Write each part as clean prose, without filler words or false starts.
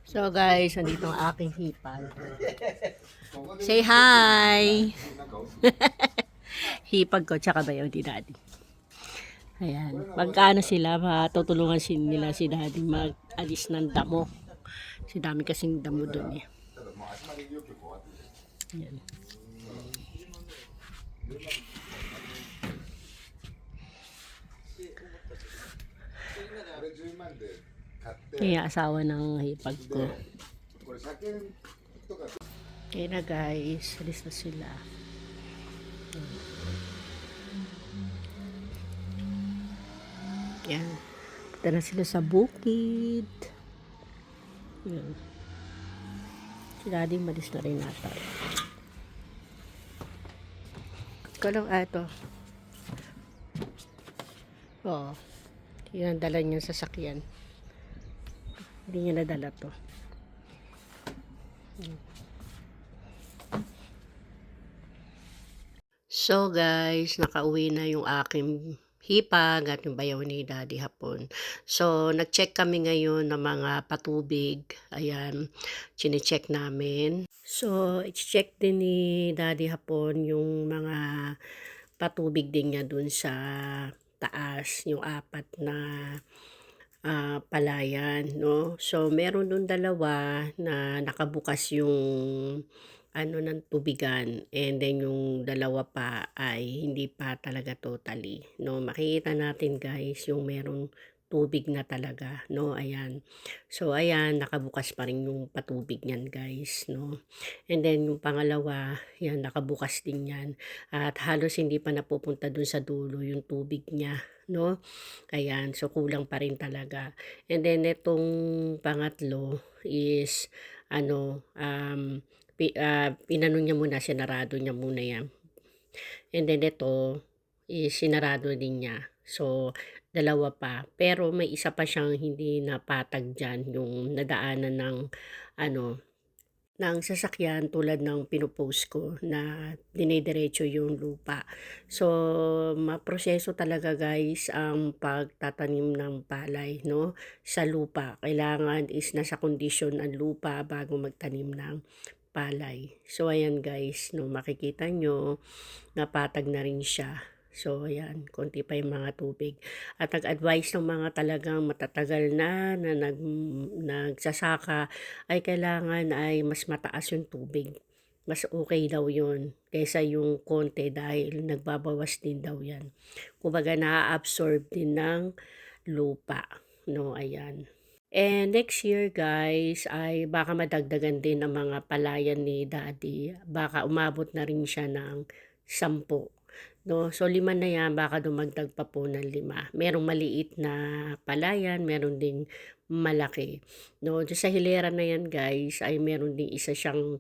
So guys, andito ang aking hipag. Say hi! Hipag ko, tsaka bayaw di daddy. Ayan. Magkano sila, matutulungan nila si daddy mag-alis ng damo. Si dami kasing damo dun eh. Ayan. Kaya asawa ng hipag ko. Kaya na guys, alis na sila. Yan. Punta na sila sa bukid. Yan. Si daddy malis na rin nata. Kalong ito. Oo. Yan ang dala niya sa sasakyan. Hindi niya nadala to. So guys, nakauwi na yung aking hipag at yung bayaw ni daddy hapon. So nag-check kami ngayon ng mga patubig. Ayan, chine-check namin. So i-check din ni daddy hapon yung mga patubig din niya dun sa taas, yung apat na palayan, no? So, meron dun dalawa na nakabukas yung ano ng tubigan, and then yung dalawa pa ay hindi pa talaga totally, no? Makikita natin guys yung merong tubig na talaga, no? Ayan. So, ayan, nakabukas pa rin yung patubig niyan guys, no? And then yung pangalawa, yan, nakabukas din yan. At halos hindi pa napupunta dun sa dulo yung tubig niya, no? Ayan, so kulang pa rin talaga. And then itong pangatlo is pinano niya muna, sinarado niya muna yan. And then ito is sinarado din niya. So dalawa pa, pero may isa pa siyang hindi napatag dyan, yung nadaanan ng ng sasakyan tulad ng pinupost ko na dinidiretso yung lupa. So, maproseso talaga guys ang pagtatanim ng palay, no? Sa lupa. Kailangan is nasa kondisyon ang lupa bago magtanim ng palay. So, ayan guys, no? Makikita nyo, napatag na rin siya. So, ayan, konti pa yung mga tubig. At nag-advise ng mga talagang matatagal na nagsasaka ay kailangan ay mas mataas yung tubig. Mas okay daw yun kaysa yung konti dahil nagbabawas din daw yan. Kumbaga na-absorb din ng lupa. No, ayan. And next year guys ay baka madagdagan din ng mga palayan ni daddy. Baka umabot na rin siya ng 10. No? So 5 na yan, baka dumagdag pa po ng 5. Merong maliit na palayan, meron ding malaki. No? Sa hilera na yan guys, ay meron ding isa siyang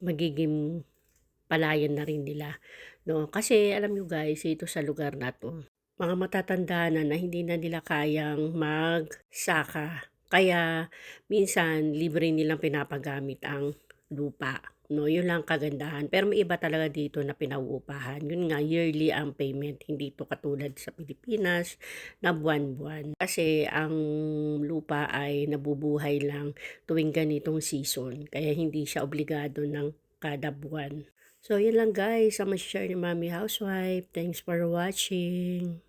magiging palayan na rin nila. No? Kasi alam nyo guys, ito sa lugar na to, mga matatanda na hindi na nila kayang magsaka. Kaya minsan libre nilang pinapagamit ang lupa. No, yun lang kagandahan. Pero may iba talaga dito na pinauupahan. Yun nga, yearly ang payment. Hindi to katulad sa Pilipinas na buwan-buwan. Kasi ang lupa ay nabubuhay lang tuwing ganitong season. Kaya hindi siya obligado ng kada buwan. So, yun lang guys. Ang share ni Mami Housewife. Thanks for watching.